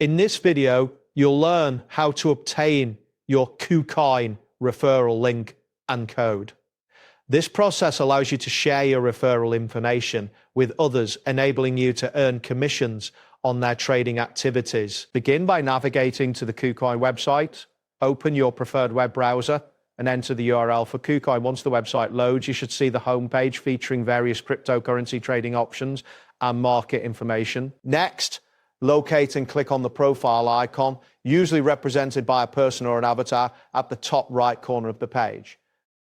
In this video, you'll learn how to obtain your KuCoin referral link and code. This process allows you to share your referral information with others, enabling you to earn commissions on their trading activities. Begin by navigating to the KuCoin website, open your preferred web browser, and enter the URL for KuCoin. Once the website loads, you should see the homepage featuring various cryptocurrency trading options and market information. Next, locate and click on the profile icon, usually represented by a person or an avatar, at the top right corner of the page.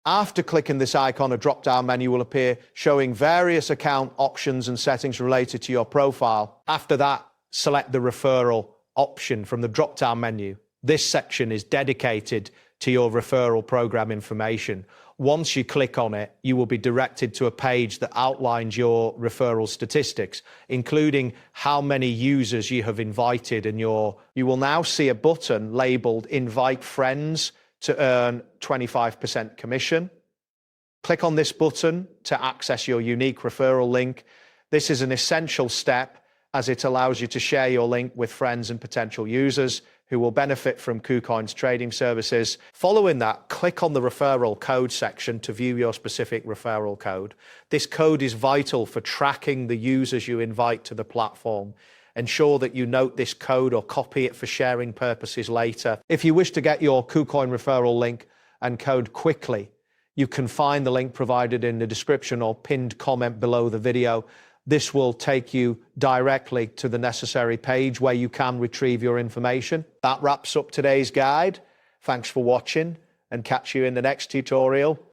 After clicking this icon, a drop-down menu will appear showing various account options and settings related to your profile. After that, select the referral option from the drop-down menu. This section is dedicated to your referral program information. Once you click on it, you will be directed to a page that outlines your referral statistics, including how many users you have invited, and you will now see a button labeled Invite Friends to earn 25% commission. Click on this button to access your unique referral link. This is an essential step as it allows you to share your link with friends and potential users who will benefit from KuCoin's trading services. Following that, click on the referral code section to view your specific referral code. This code is vital for tracking the users you invite to the platform. Ensure that you note this code or copy it for sharing purposes later. If you wish to get your KuCoin referral link and code quickly, you can find the link provided in the description or pinned comment below the video. This will take you directly to the necessary page where you can retrieve your information. That wraps up today's guide. Thanks for watching, and catch you in the next tutorial.